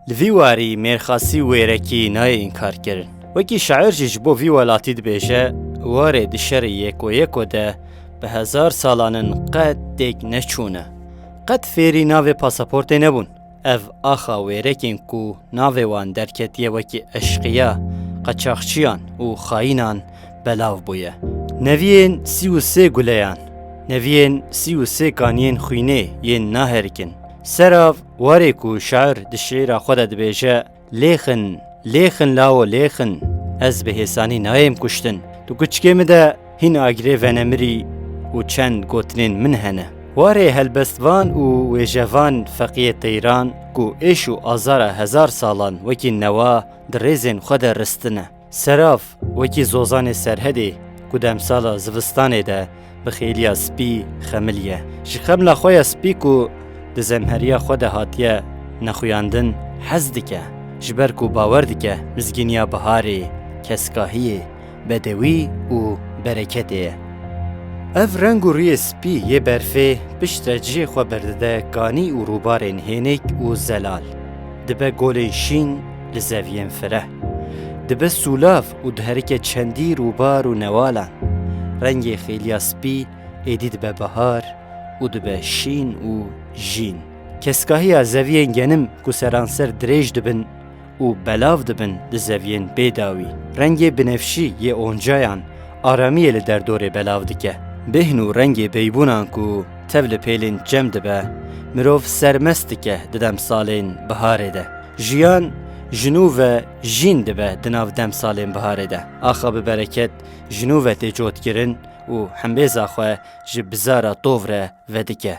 Li warî mêrxasî wêrekî nayê înkar kirin. Wekî şair jî ji bo vî welatî dibêje, warê di şerê yekô de bi hezar salanên qet têk neçûne. Qet fêrî navê pasaportê nebûn. Ev axa wêrekên ku navê wan derketiye wekî eşqiya, qaçaxçiyan û xayînan belav bûye. Neviyên 33 guleyan, neviyên 33 kaniyên xwînê yên naherikin. Serav warê ku şair di şêra xwe de dibêje, lêxin, lêxin lawo lêxin, ez bi hêsanî nayêm kuştin. Tu kuçikê min de hîn agirê venemirî û çend gotinên min hene. Warê helbestvan û wêjevan feqiyê Teyran ku êş û azara hezar salan wekî newa di rêzên xwe de ristine. Serav wekî zozanê serhedê ku demsala zivistanê de bi xêliya spî xemiliye. Ji xemla xwe ya spî ku di zemheriya xwe de hatiye nexuyandin hez dike. Ji ber ku bawer dike mizgîniya biharê, keskahiyê, bedewî û bereketê ye. Ev reng û rûyê spî yê berfê piştre cihê xwe berdide kanî û rûbarên hênik û zelal. Dibe golên şîn li zeviyên fireh. Dibe sûlav û diherike çendî rûbar û newalan. Rengê xêliya spî êdî dibe bihar û dibe şîn û jîn. Keskahiya zeviyên genim ku seranser dirêj dibin û belav dibin di zeviyên bêdawî. Rengê binefşî yê oncayan aramiyê li derdorê belav dike. Bêhn û rengê beybûnan ku tev li pêlên cem dibe, mirov sermest dike di demsalên biharê de. Jiyan jinû ve jîn dibe di nav demsalên biharê de. Axa bi bereket jinû ve tê cotkirin û hembêza xwe ji bizara tov re vedike.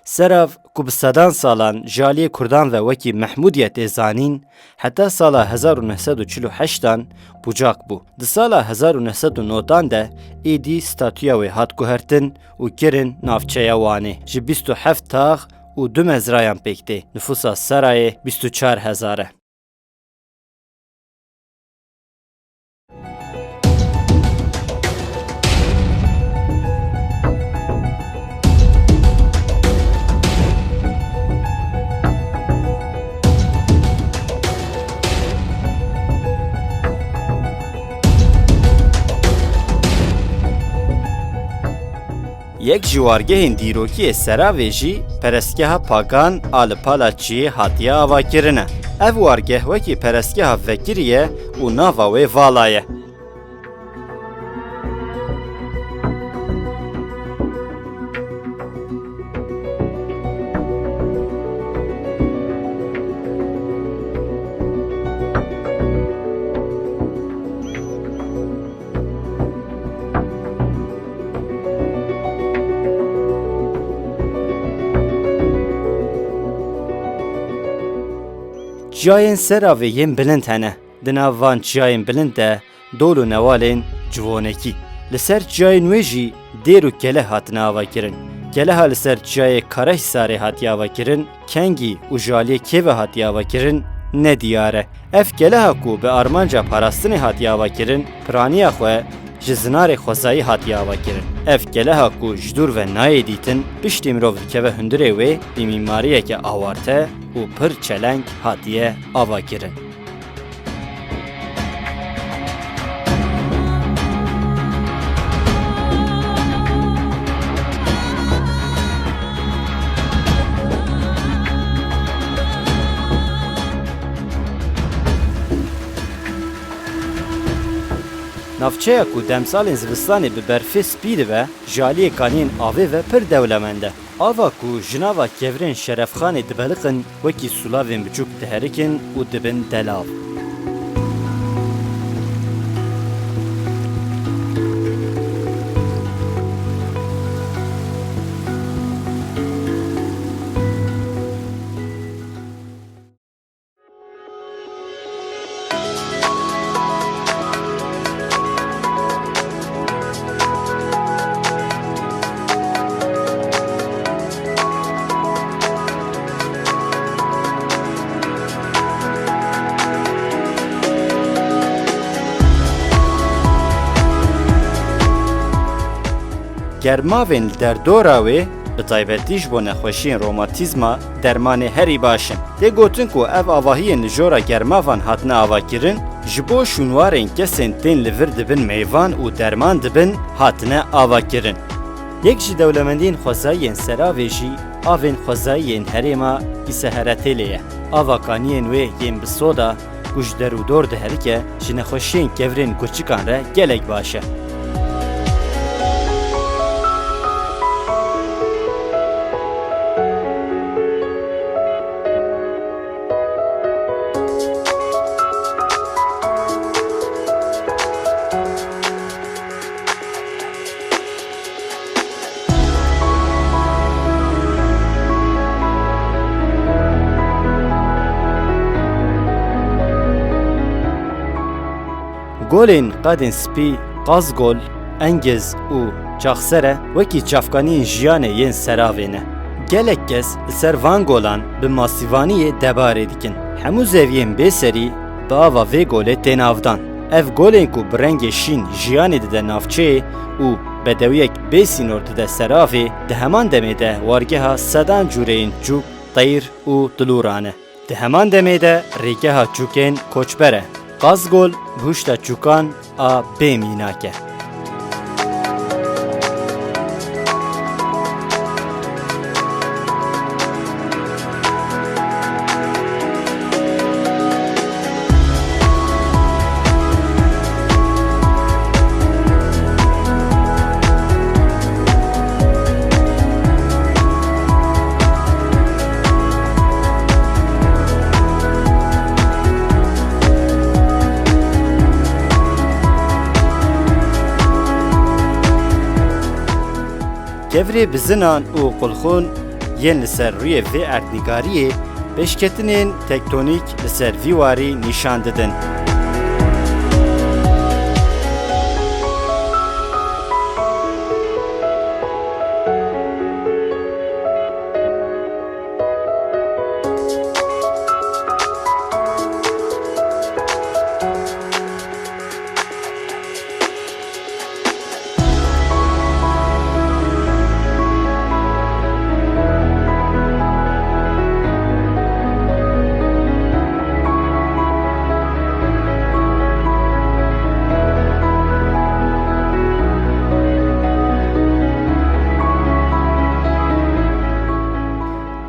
Serav ku bi sedan salan jaliyê Kurdan ve wekî Mehmûdiye tê zanîn, heta sala 1948 bucak bû. Di sala 1990 de êdî statûya wê hat guhertin û kirin navçeya wanê. Ji 27 tax û 2 mezrayan pêk tê. Nüfusa serayê 24,000 e. Yek ji wargehên dîrokiyê Seravê jî perestgeha pagan a li pala çiyê hatiye avakirin e. Ev wargeh wekî perestgeha vekirî ye û nava wê Vala ye. Ciyayên Seravê yên bilind hene. Di nav van ciyayên bilind de dol û newalên ciwanekî. Li ser ciyayên wê jî dêr û keleh hatine avakirin. Keleha li ser ciyayê Karahisarê hatiye avakirin, kengî û jaliyê kêve hatiye avakirin ne diyar e. Ev keleha ku bi armanca parastinê hatiye avakirin, piraniya xwe ji zinarê xwezayî hatiye avakirin. Ev keleha ku ji dûr ve nayê dîtin, piştî mirov dikeve hundirê wê bi mîmariyeke awarte û pir çeleng hatiye avakirin. Navçeya ku demsalên zivistanê bi berfê spî dibe, jaliyê kaniyên avê ve pir dewlemend e. Ava ku jinava kevrên Şerefxanê dibeliqin, wekî sulavên biçûk diherikin û dibin delav. Germavên li derdora wê bi taybetî ji bo nexweşiyên romatîzma dermanê herî baş in. Tê gotin ku ev avahiyên li jora germavan hatine avakirin, ji bo şûnwarên kesên tên li vir dibin mêvan û derman dibin hatine avakirin. Yek ji dewlemendiyên xwezayiyên Seravê jî avên xwezayiyên herêma Îseheretêlê ye. Ava kaniyên wê yên bi soda ku ji derûdor diherike ji nexweşiyên kevirên kûçikan re gelek baş e. Golên qedên spî, qazgol, engiz û çaxsere wekî çavkaniyên jiyanê yên Seravê ne. Gelek kes li ser van golan bi masîvaniyê debarê dikin. Hemû zeviyên bêserî bi ava vê golê tên avdan. Ev golên ku bi rengê şîn jiyanê dide navçeyê û bedewiyek bêsînor dide Seravê, di heman demê de wargeha sedan cûreyên cûk, teyr û dilûran e. Di heman demê de rêgeha çûkên koçber e. Qazgol bûşta çûkan a bê mînak e. Kevirê bizinan û qulxûn yên li ser rûyê vê erdnîgariyê pêşketinên tektonîk li ser vî warî nîşan didin.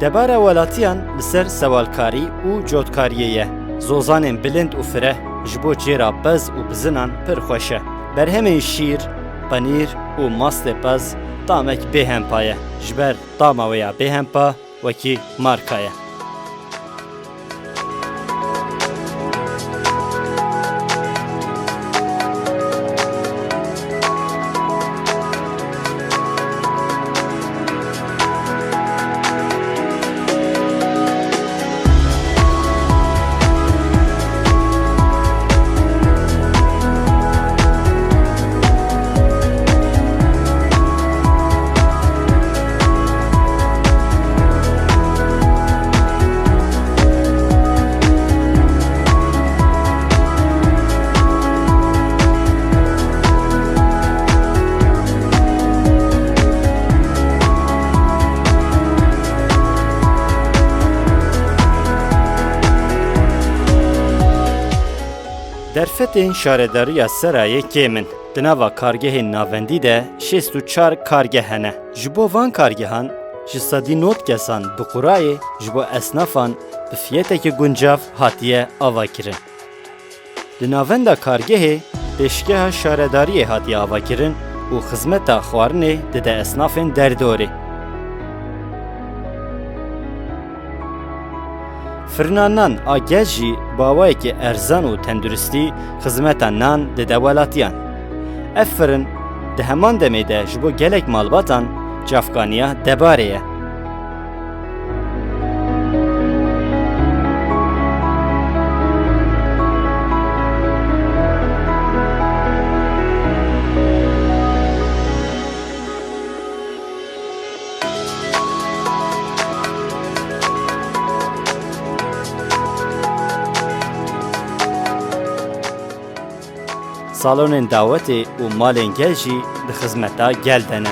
Debara welatiyan li ser sewalkarî û cotkariyê ye. Zozanên bilind û fireh ji bo çêra pez û bizinan pir xweş e. Berhemên şîr, penîr û mastê pez tamek bêhempa ye. Ji ber tama wê ya bêhempa wekî marka ye. Derfetên şaredariya Serayê kêm in. Di nava kargehên navendî de 64 kargeh hene. Ji bo van kargehan ji sedî not kesan bi qurayê ji bo esnafan bi fiyetekî guncav hatiye avakirin. Di navenda kargehê pêşgeha şaredariyê hatiye avakirin û xizmeta xwarinê dide esnafên derdorê. Firnanan a gel jî bawayekî erzan û tenduristî xizmeta nan dide welatiyan. Ev firin di heman demê de ji bo gelek malbatan çavkaniya debarê ye. Salonên dawetê û malên gel jî di xizmeta gel de ne.